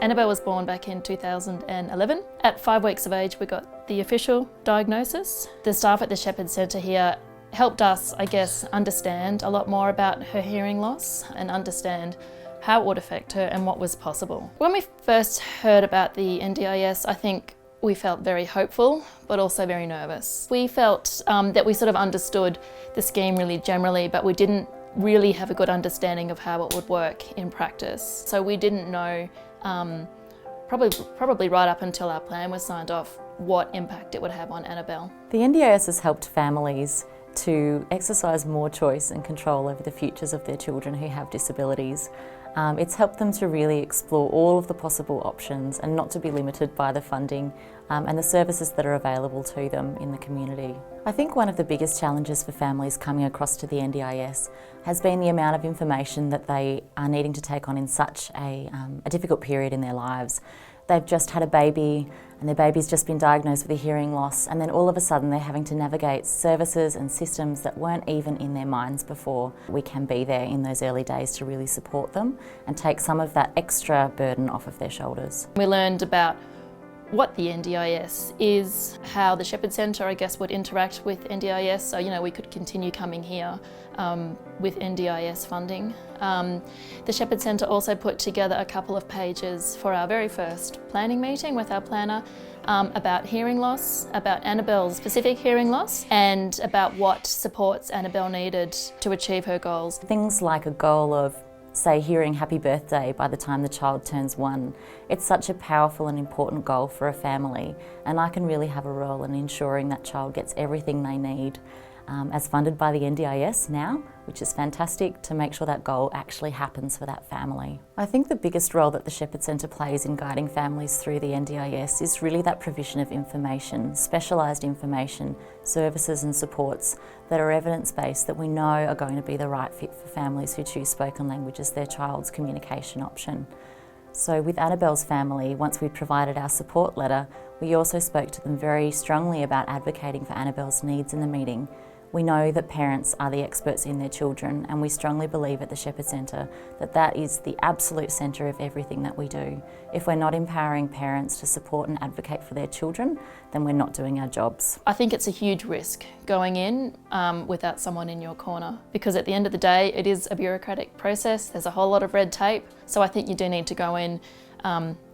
Annabel was born back in 2011. At 5 weeks of age, we got the official diagnosis. The staff at the Shepherd Centre here helped us, I guess, understand a lot more about her hearing loss and understand how it would affect her and what was possible. When we first heard about the NDIS, I think we felt very hopeful, but also very nervous. We felt that we sort of understood the scheme really generally, but we didn't really have a good understanding of how it would work in practice. So we didn't know, probably right up until our plan was signed off, what impact it would have on Annabel. The NDIS has helped families to exercise more choice and control over the futures of their children who have disabilities. It's helped them to really explore all of the possible options and not to be limited by the funding and the services that are available to them in the community. I think one of the biggest challenges for families coming across to the NDIS has been the amount of information that they are needing to take on in such a difficult period in their lives. They've just had a baby and their baby's just been diagnosed with a hearing loss, and then all of a sudden they're having to navigate services and systems that weren't even in their minds before. We can be there in those early days to really support them and take some of that extra burden off of their shoulders. We learned about what the NDIS is, how the Shepherd Centre, I guess, would interact with NDIS, so we could continue coming here with NDIS funding. The Shepherd Centre also put together a couple of pages for our very first planning meeting with our planner about hearing loss, about Annabel's specific hearing loss, and about what supports Annabel needed to achieve her goals. Things like a goal of, say, hearing happy birthday by the time the child turns 1. It's such a powerful and important goal for a family, and I can really have a role in ensuring that child gets everything they need as funded by the NDIS now, which is fantastic, to make sure that goal actually happens for that family. I think the biggest role that the Shepherd Centre plays in guiding families through the NDIS is really that provision of information, specialised information, services and supports that are evidence-based, that we know are going to be the right fit for families who choose spoken language as their child's communication option. So with Annabel's family, once we provided our support letter, we also spoke to them very strongly about advocating for Annabel's needs in the meeting. We know that parents are the experts in their children, and we strongly believe at the Shepherd Centre that that is the absolute centre of everything that we do. If we're not empowering parents to support and advocate for their children, then we're not doing our jobs. I think it's a huge risk going in without someone in your corner, because at the end of the day it is a bureaucratic process, there's a whole lot of red tape, so I think you do need to go in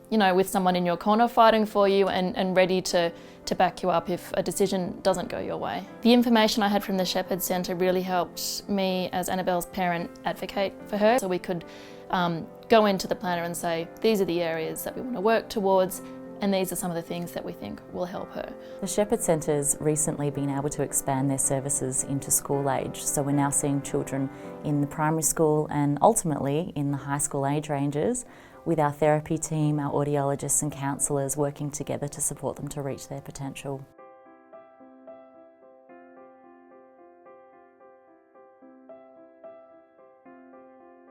with someone in your corner fighting for you and ready to back you up if a decision doesn't go your way. The information I had from the Shepherd Centre really helped me as Annabel's parent advocate for her, so we could go into the planner and say, these are the areas that we want to work towards, and these are some of the things that we think will help her. The Shepherd Centre's recently been able to expand their services into school age, so we're now seeing children in the primary school and ultimately in the high school age ranges, with our therapy team, our audiologists and counsellors working together to support them to reach their potential.